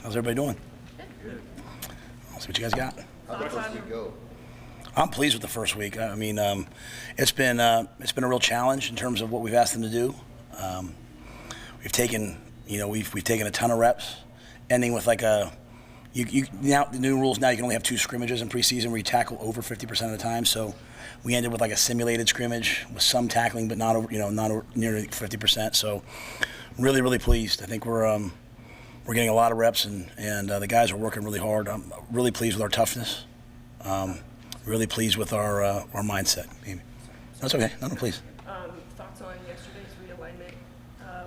How's everybody doing? Good. I'll see what you guys got. How'd the first week go? I'm pleased with the first week. I mean, it's been a real challenge in terms of what we've asked them to do. We've taken a ton of reps, ending with like now the new rules. Now you can only have 2 scrimmages in preseason where you tackle over 50% of the time. So we ended with like a simulated scrimmage with some tackling, but not over nearly 50%. So really pleased. I think we're getting a lot of reps, and the guys are working really hard. I'm really pleased with our toughness. Really pleased with our mindset. Amy. That's okay. No, please. Thoughts on yesterday's realignment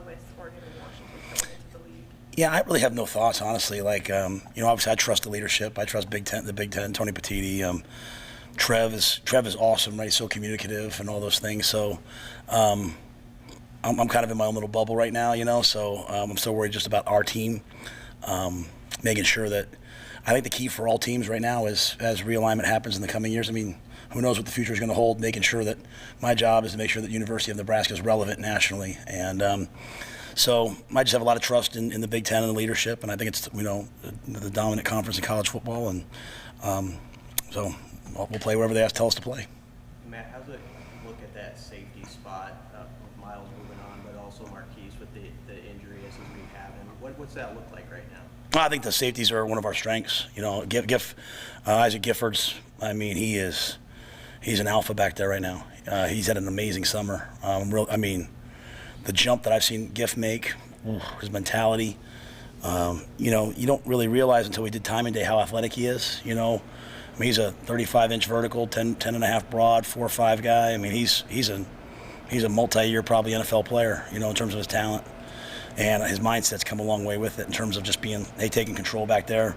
with Oregon and Washington coming into the league? Yeah, I really have no thoughts, honestly. Like, obviously I trust the leadership. I trust the Big Ten, Tony Petitti. Trev is awesome, right? He's so communicative and all those things. So I'm kind of in my own little bubble right now, so I'm still worried just about our team, making sure that I think the key for all teams right now is as realignment happens in the coming years. I mean, who knows what the future is going to hold, making sure that my job is to make sure that University of Nebraska is relevant nationally. And so I just have a lot of trust in the Big Ten and the leadership, and I think it's, the dominant conference in college football. And so we'll play wherever they tell us to play. Matt, how's it look at that safety spot with Miles moving on, but also Marquise with the injury as he's rehabbing? What's that look like right now? I think the safeties are one of our strengths. Isaac Giffords, I mean, he's an alpha back there right now. He's had an amazing summer. The jump that I've seen Giff make, his mentality, you don't really realize until we did timing day how athletic he is, he's a 35-inch vertical, 10.5 broad, 4.5 guy. I mean, he's a multi-year probably NFL player, in terms of his talent. And his mindset's come a long way with it in terms of just taking control back there.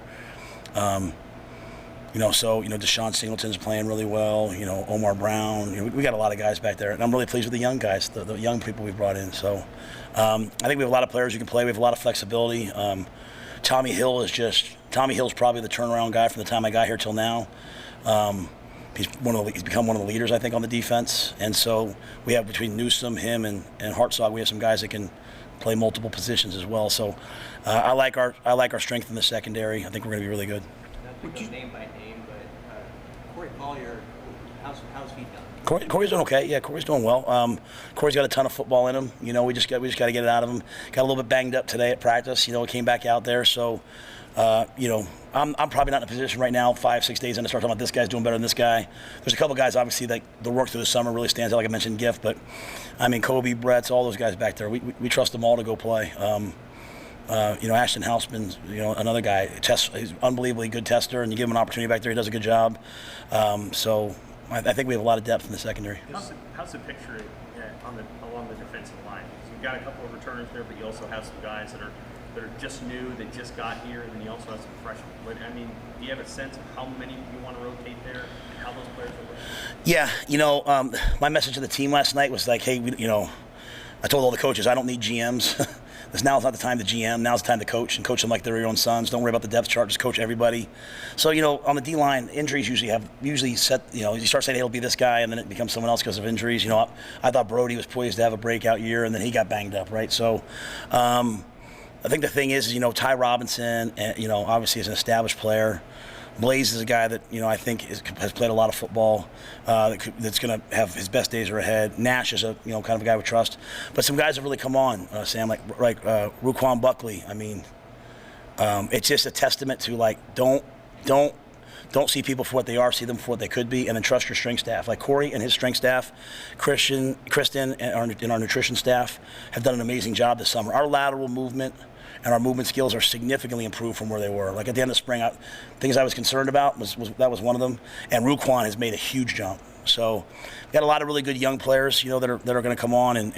Deshaun Singleton's playing really well. Omar Brown. We got a lot of guys back there, and I'm really pleased with the young guys, the young people we've brought in. So I think we have a lot of players who can play. We have a lot of flexibility. Tommy Hill's probably the turnaround guy from the time I got here till now. He's become one of the leaders, I think, on the defense. And so we have between Newsome, him, and Hartzog, we have some guys that can play multiple positions as well. So I like our strength in the secondary. I think we're going to be really good. Not to go name by name, but Corey Collier, how's he done? Corey's doing okay. Yeah, Corey's doing well. Corey's got a ton of football in him. We just got to get it out of him. Got a little bit banged up today at practice. Came back out there. So, I'm probably not in a position right now, 5-6 days in, to start talking about this guy's doing better than this guy. There's a couple guys, obviously, that the work through the summer really stands out, like I mentioned, Giff. But, Kobe, Brett's, all those guys back there. We trust them all to go play. Ashton Houseman's, another guy. He's an unbelievably good tester, and you give him an opportunity back there, he does a good job. So I think we have a lot of depth in the secondary. How's the picture along the defensive line? So you've got a couple of returners there, but you also have some guys that are just new, that just got here, and then you also have some freshmen. But do you have a sense of how many you want to rotate there and how those players are looking? Yeah, my message to the team last night was like, hey, I told all the coaches I don't need GMs. Now's not the time to GM. Now's the time to coach, and coach them like they're your own sons. Don't worry about the depth chart. Just coach everybody. So, on the D-line, injuries usually set, you start saying, hey, it'll be this guy, and then it becomes someone else because of injuries. I thought Brody was poised to have a breakout year, and then he got banged up, right? So I think the thing is, Ty Robinson, obviously is an established player. Blaze is a guy that, I think has played a lot of football, that's going to have his best days are ahead. Nash is a, kind of a guy we trust. But some guys have really come on, Sam, like Ruquan Buckley. It's just a testament to, don't see people for what they are, see them for what they could be, and then trust your strength staff. Like Corey and his strength staff, Kristen and our nutrition staff have done an amazing job this summer. Our lateral movement and our movement skills are significantly improved from where they were. Like at the end of spring, things I was concerned about was one of them. And Ruquan has made a huge jump. So we've got a lot of really good young players, that are going to come on, I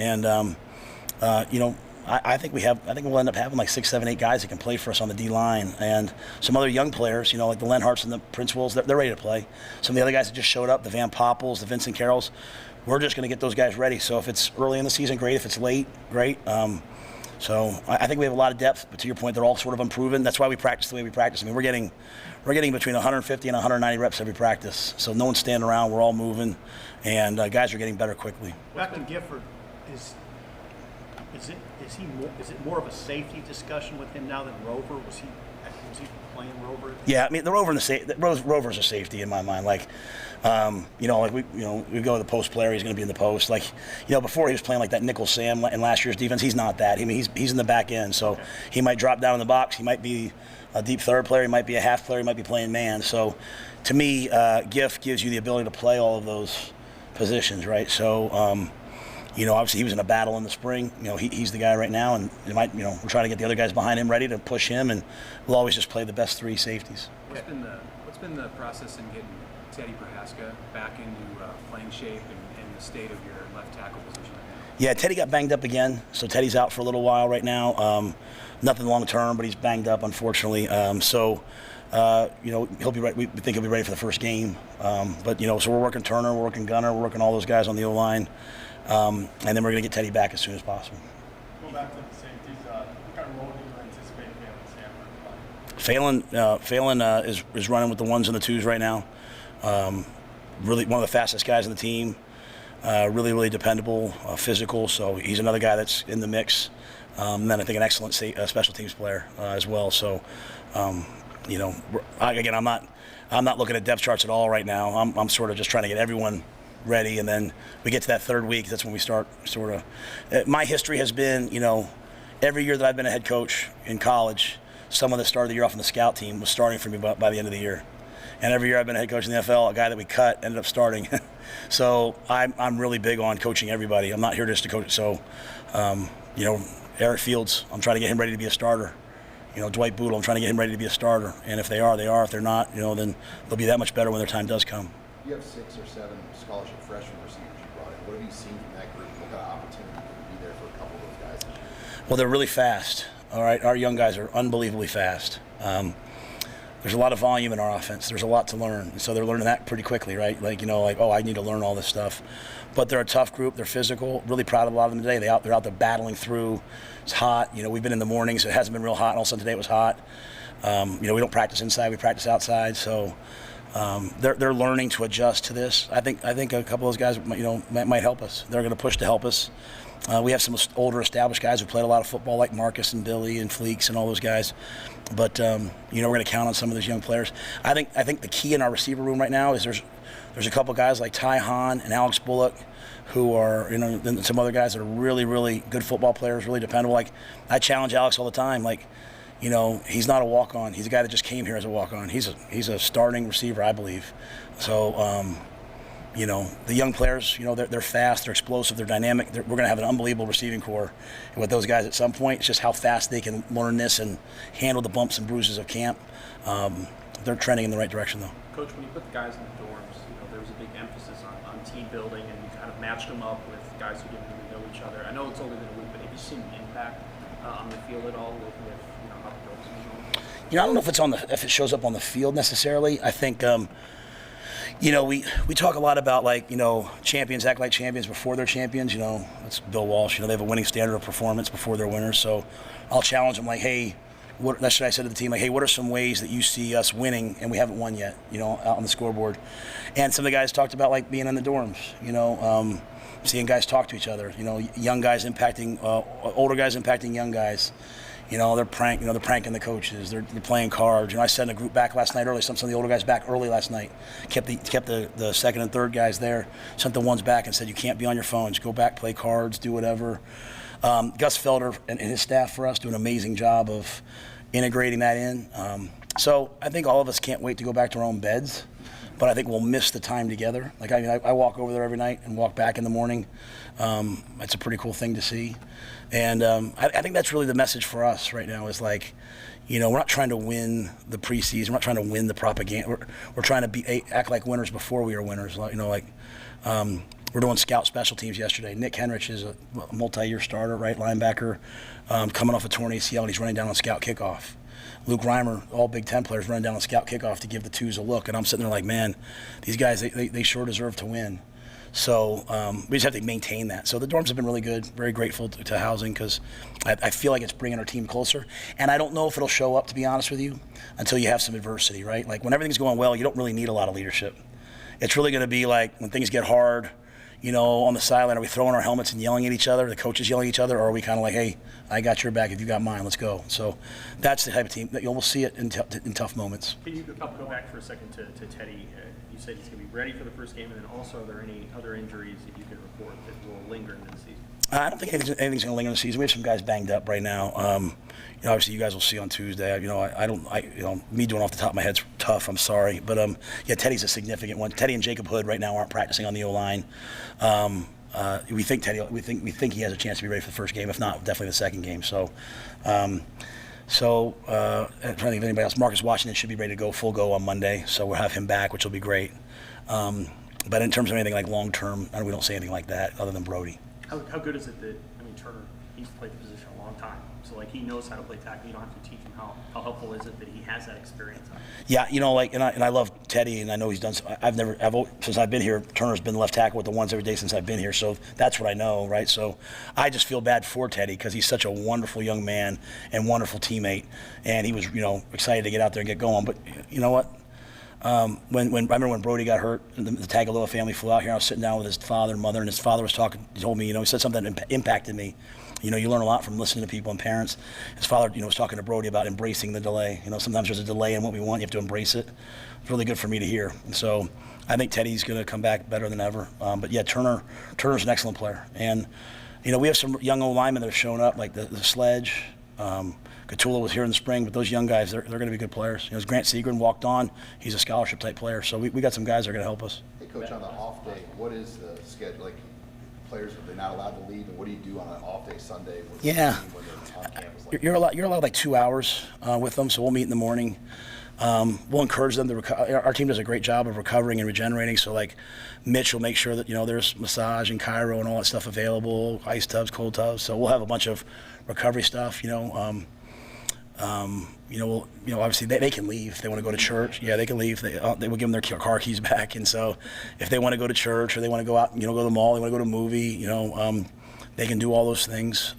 think we'll end up having like 6, 7, 8 guys that can play for us on the D line, and some other young players, like the Lenharts and the Prince Wills, they're ready to play. Some of the other guys that just showed up, the Van Poppels, the Vincent Carrolls, we're just going to get those guys ready. So if it's early in the season, great. If it's late, great. So I think we have a lot of depth, but to your point, they're all sort of unproven. That's why we practice the way we practice. We're getting between 150 and 190 reps every practice. So no one's standing around. We're all moving, and guys are getting better quickly. Back to Gifford, is it more of a safety discussion with him now than Rover? Was he Was he playing Rover? Yeah, I mean the Rover's a safety in my mind. Like, we go to the post player. He's going to be in the post. Like, before he was playing like that nickel Sam in last year's defense. He's not that. I mean, he's in the back end, so he might drop down in the box. He might be a deep third player. He might be a half player. He might be playing man. So, to me, Giff gives you the ability to play all of those positions, right? So, obviously he was in a battle in the spring. He's the guy right now, and we're trying to get the other guys behind him ready to push him, and we'll always just play the best three safeties. What's been the process in getting Teddy Prohaska back into playing shape and the state of your left tackle position right now? Yeah, Teddy got banged up again, so Teddy's out for a little while right now. Nothing long term, but he's banged up, unfortunately. He'll be right. We think he'll be ready for the first game. So we're working Turner, we're working Gunner, we're working all those guys on the O-line, and then we're going to get Teddy back as soon as possible. Going back to the safeties, what kind of role do you anticipate Phelan Stanford? Phelan is running with the ones and the twos right now. Really one of the fastest guys on the team. Really, really dependable, physical. So he's another guy that's in the mix. And then I think an excellent special teams player as well. So, I'm not looking at depth charts at all right now. I'm sort of just trying to get everyone ready, and then we get to that third week. That's when we start sort of. My history has been, every year that I've been a head coach in college, someone that started the year off on the scout team was starting for me by the end of the year. And every year I've been a head coach in the NFL, a guy that we cut ended up starting. So I'm really big on coaching everybody. I'm not here just to coach. So, Eric Fields, I'm trying to get him ready to be a starter. Dwight Boodle, I'm trying to get him ready to be a starter. And if they are, they are. If they're not, then they'll be that much better when their time does come. You have 6 or 7 scholarship freshman receivers you brought in. What have you seen from that group? What kind of opportunity could be there for a couple of those guys this year? Well, they're really fast. All right, our young guys are unbelievably fast. There's a lot of volume in our offense. There's a lot to learn. And so they're learning that pretty quickly, right? I need to learn all this stuff. But they're a tough group. They're physical. Really proud of a lot of them today. They're out there battling through. It's hot. We've been in the mornings. It hasn't been real hot. And all of a sudden today it was hot. We don't practice inside. We practice outside. So they're learning to adjust to this. I think a couple of those guys, might help us. They're going to push to help us. We have some older established guys who played a lot of football, like Marcus and Billy and Fleeks and all those guys. But we're going to count on some of those young players. I think the key in our receiver room right now is there's a couple guys like Ty Hahn and Alex Bullock who are, and some other guys that are really, really good football players, really dependable. Like, I challenge Alex all the time. Like, he's not a walk-on. He's a guy that just came here as a walk-on. He's a starting receiver, I believe. So, the young players, they're fast, they're explosive, they're dynamic. We're going to have an unbelievable receiving core with those guys at some point. It's just how fast they can learn this and handle the bumps and bruises of camp. They're trending in the right direction, though. Coach, when you put the guys in the dorms, there was a big emphasis on team building, and you kind of matched them up with guys who didn't really know each other. I know it's only been a week, but have you seen the impact on the field at all with how the dorms are going? I don't know if it shows up on the field necessarily. I think we talk a lot about champions act like champions before they're champions. That's Bill Walsh. They have a winning standard of performance before they're winners. So I'll challenge them hey, that's what I said to the team. Hey, what are some ways that you see us winning and we haven't won yet? Out on the scoreboard. And some of the guys talked about being in the dorms. Seeing guys talk to each other. Young guys impacting older guys impacting young guys. They're pranking the coaches. They're playing cards. I sent a group back last night early. Some of the older guys back early last night. Kept the second and third guys there. Sent the ones back and said, you can't be on your phones. Go back, play cards, do whatever. Gus Felder and his staff for us do an amazing job of integrating that in. So I think all of us can't wait to go back to our own beds. But I think we'll miss the time together. I walk over there every night and walk back in the morning. It's a pretty cool thing to see. And I think that's really the message for us right now is we're not trying to win the preseason. We're not trying to win the propaganda. We're trying to act like winners before we are winners. We're doing scout special teams yesterday. Nick Henrich is a multi-year starter, right linebacker, coming off a torn ACL, and he's running down on scout kickoff. Luke Reimer, all Big Ten players, running down on scout kickoff to give the twos a look. And I'm sitting there like, man, these guys, they sure deserve to win. So we just have to maintain that. So the dorms have been really good, very grateful to housing because I feel like it's bringing our team closer. And I don't know if it'll show up, to be honest with you, until you have some adversity, right? When everything's going well, you don't really need a lot of leadership. It's really going to be when things get hard, on the sideline, are we throwing our helmets and yelling at each other, the coaches yelling at each other, or are we kind of like, hey, I got your back, if you got mine, let's go. So that's the type of team that we'll see it in tough moments. Can you go back for a second to Teddy? You said he's going to be ready for the first game, and then also are there any other injuries that you can report that will linger into the season? I don't think anything's going to linger in the season. We have some guys banged up right now. Obviously, you guys will see on Tuesday. Me doing off the top of my head's tough. I'm sorry, but Teddy's a significant one. Teddy and Jacob Hood right now aren't practicing on the O-line. We think he has a chance to be ready for the first game. If not, definitely the second game. I'm trying to think of anybody else. Marcus Washington should be ready to go full go on Monday, so we'll have him back, which will be great. But in terms of anything like long term, we don't say anything like that other than Brody. How good is it that, Turner, he's played the position a long time, so he knows how to play tackle. You don't have to teach him. How helpful is it that he has that experience? Yeah, and I love Teddy, and I know he's done. Since I've been here, Turner's been left tackle with the ones every day since I've been here, so that's what I know, right? So I just feel bad for Teddy because he's such a wonderful young man and wonderful teammate, and he was, excited to get out there and get going. But you know what? I remember when Brody got hurt, and the Tagaloa family flew out here. I was sitting down with his father and mother, and his father was talking. He told me, he said something that impacted me. You learn a lot from listening to people and parents. His father, was talking to Brody about embracing the delay. Sometimes there's a delay in what we want. You have to embrace it. It's really good for me to hear. And so I think Teddy's going to come back better than ever. But yeah, Turner's an excellent player. And, we have some young old linemen that have shown up, like the Sledge. Catula was here in the spring, but those young guys, they're going to be good players. As Grant Seagren walked on, he's a scholarship-type player. So we got some guys that are going to help us. Hey, Coach, on the off day, what is the schedule? Like, players, are they not allowed to leave? And what do you do on an off day Sunday when they're on campus? You're allowed like 2 hours with them, so we'll meet in the morning. We'll encourage them to recover. Our team does a great job of recovering and regenerating. So like Mitch will make sure that there's massage and chiro and all that stuff available, ice tubs, cold tubs. So we'll have a bunch of recovery stuff. Obviously they can leave if they want to go to church. Yeah, they can leave. They will give them their car keys back. And so if they want to go to church or they want to go out, go to the mall, they want to go to a movie, they can do all those things.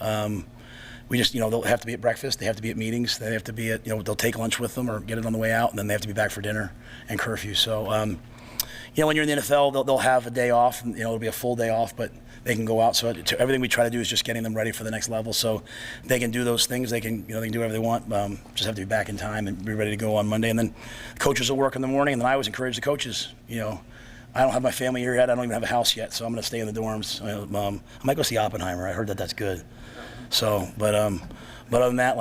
We just, they'll have to be at breakfast. They have to be at meetings. They have to be at, they'll take lunch with them or get it on the way out, and then they have to be back for dinner and curfew. So, when you're in the NFL, they'll have a day off, and, it'll be a full day off, but they can go out. So everything we try to do is just getting them ready for the next level. So they can do those things. They can, they can do whatever they want. Just have to be back in time and be ready to go on Monday. And then the coaches will work in the morning, and then I always encourage the coaches, I don't have my family here yet. I don't even have a house yet, so I'm going to stay in the dorms. I might go see Oppenheimer. I heard that that's good. So, but other than that,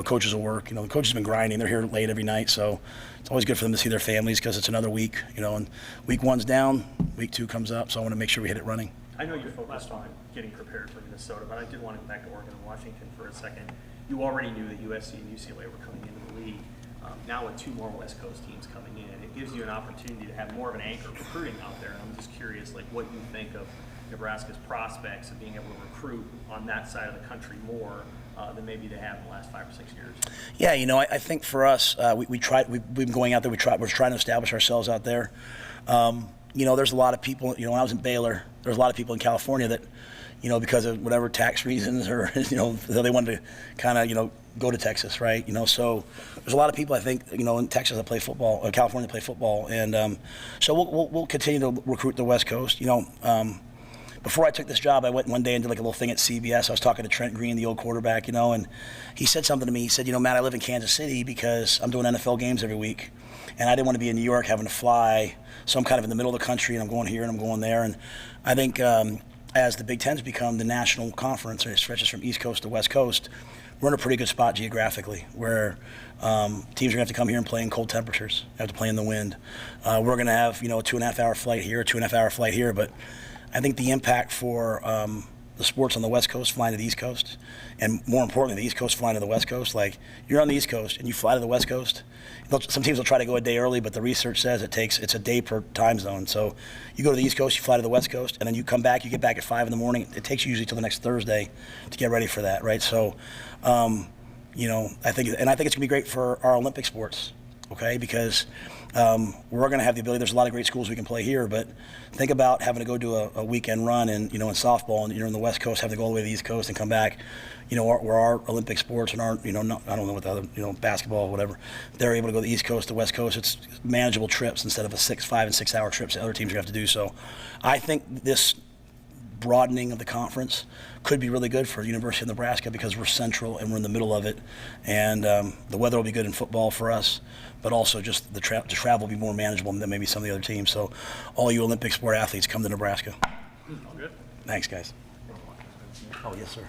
coaches will work. The coaches have been grinding. They're here late every night, so it's always good for them to see their families because it's another week. And week one's down, week two comes up, so I want to make sure we hit it running. I know you're focused on getting prepared for Minnesota, but I did want to go back to Oregon and Washington for a second. You already knew that USC and UCLA were coming into the league. Now with two more West Coast teams coming in, it gives you an opportunity to have more of an anchor recruiting out there. And I'm just curious, what you think of Nebraska's prospects of being able to recruit on that side of the country more than maybe they have in the last 5 or 6 years. Yeah, I think for us, we've been going out there. We're trying to establish ourselves out there. There's a lot of people. When I was in Baylor, there was a lot of people in California that, because of whatever tax reasons or they wanted to kind of go to Texas, right? So there's a lot of people I think in Texas that play football, or California play football, and so we'll continue to recruit the West Coast. Before I took this job, I went one day and did like a little thing at CBS. I was talking to Trent Green, the old quarterback, and he said something to me. He said, Matt, I live in Kansas City because I'm doing NFL games every week, and I didn't want to be in New York having to fly. So I'm kind of in the middle of the country, and I'm going here and I'm going there. And I think as the Big Ten's become the national conference, and it stretches from East Coast to West Coast, we're in a pretty good spot geographically where teams are going to have to come here and play in cold temperatures, have to play in the wind. We're going to have, a 2.5-hour flight here, a 2.5-hour flight here, but I think the impact for the sports on the West Coast flying to the East Coast, and more importantly, the East Coast flying to the West Coast, you're on the East Coast and you fly to the West Coast, some teams will try to go a day early, but the research says it's a day per time zone. So you go to the East Coast, you fly to the West Coast, and then you come back, you get back at 5 in the morning. It takes you usually till the next Thursday to get ready for that, right? So, I think it's going to be great for our Olympic sports, okay? Because we're going to have the ability. There's a lot of great schools we can play here, but think about having to go do a weekend run in softball, and you're in the West Coast, having to go all the way to the East Coast and come back. Where our Olympic sports and our, I don't know what the other, basketball, whatever, they're able to go to the East Coast, the West Coast. It's manageable trips instead of 5 and 6 hour trips that other teams are going to have to do. So I think this broadening of the conference could be really good for University of Nebraska because we're central and we're in the middle of it, and the weather will be good in football for us, but also just the travel will be more manageable than maybe some of the other teams. So all you Olympic sport athletes, come to Nebraska. All good. Thanks, guys. Oh, yes, sir.